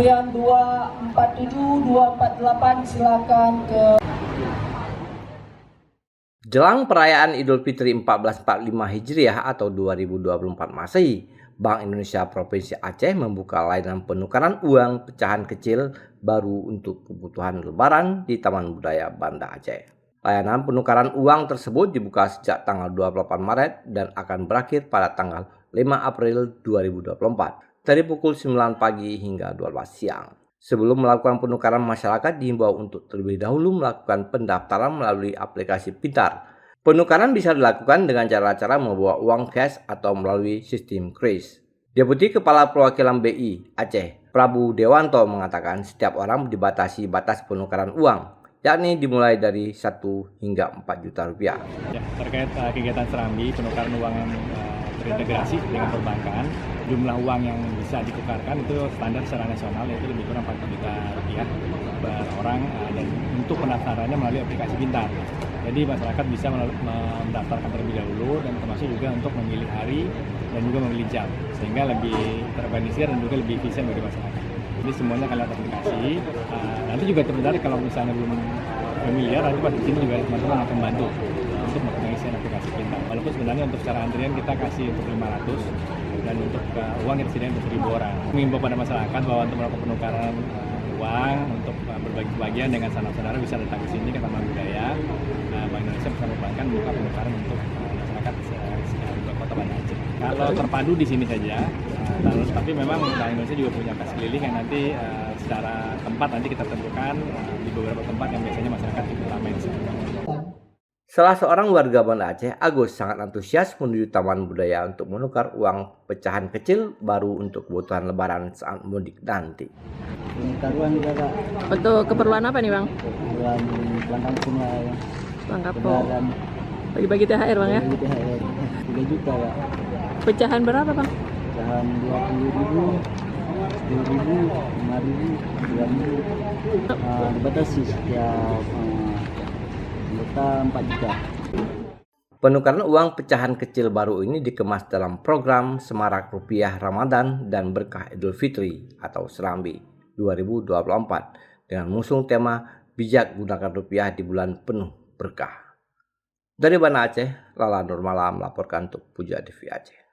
antrian 247, 248 silakan ke. Jelang perayaan Idul Fitri 1445 Hijriah atau 2024 Masehi, Bank Indonesia Provinsi Aceh membuka layanan penukaran uang pecahan kecil baru untuk kebutuhan Lebaran di Taman Budaya Banda Aceh. Layanan penukaran uang tersebut dibuka sejak tanggal 28 Maret dan akan berakhir pada tanggal 5 April 2024 dari pukul 9 pagi hingga 12 siang. Sebelum melakukan penukaran, masyarakat diimbau untuk terlebih dahulu melakukan pendaftaran melalui aplikasi pintar. Penukaran bisa dilakukan dengan cara-cara membawa uang cash atau melalui sistem kris. Deputi Kepala Perwakilan BI Aceh, Prabu Dewanto mengatakan setiap orang dibatasi batas penukaran uang, yakni dimulai dari 1 hingga 4 juta rupiah. Ya, terkait kegiatan Serambi, penukaran uang yang terintegrasi dengan perbankan, jumlah uang yang bisa ditukarkan itu standar secara nasional yaitu lebih kurang 40 juta rupiah per orang, dan untuk pendaftarannya melalui aplikasi pintar. Jadi masyarakat bisa mendaftarkan terlebih dahulu dan termasuk juga untuk memilih hari dan juga memilih jam sehingga lebih terorganisir dan juga lebih efisien bagi masyarakat. Jadi semuanya akan lewat aplikasi. Nanti juga terbentuk kalau misalnya belum familiar, nanti pada sini juga teman-teman akan bantu untuk mengisi aplikasi pintar. Walaupun sebenarnya untuk secara antrian kita kasih untuk 500 dan untuk uang kita sediakan untuk 1.000 orang. Mengimbau pada masyarakat bahwa untuk melakukan penukaran uang untuk berbagi bagian dengan sanak-saudara bisa datang ke sini ke Taman Budaya. Bank Indonesia bersama perbankan membuka penukaran untuk masyarakat sekitar Kota Banda Aceh. Kalau terpadu di sini saja, tapi memang Bank Indonesia juga punya kas keliling yang nanti secara tempat nanti kita tentukan di beberapa tempat yang biasanya masyarakat cukup ramai di sini. Salah seorang warga Banda Aceh, Agus, sangat antusias menuju Taman Budaya untuk menukar uang pecahan kecil baru untuk kebutuhan Lebaran saat mudik nanti. Taruhan juga Kak. Untuk keperluan apa nih Bang? Keperluan pulang kampung lah ya. Pulang kampung. Lebaran. Bagi-bagi THR Bang ya? Bagi THR 3 juta Kak. Pecahan berapa Bang? Pecahan 20.000, 10.000, 5.000, 2.000. Dibatasi setiap anggota 4 juta. Penukaran uang pecahan kecil baru ini dikemas dalam program Semarak Rupiah Ramadan dan Berkah Idul Fitri atau Serambi 2024 dengan mengusung tema Bijak Gunakan Rupiah di Bulan Penuh Berkah. Dari Banda Aceh, Lala Nurmala melaporkan untuk Puja TV Aceh.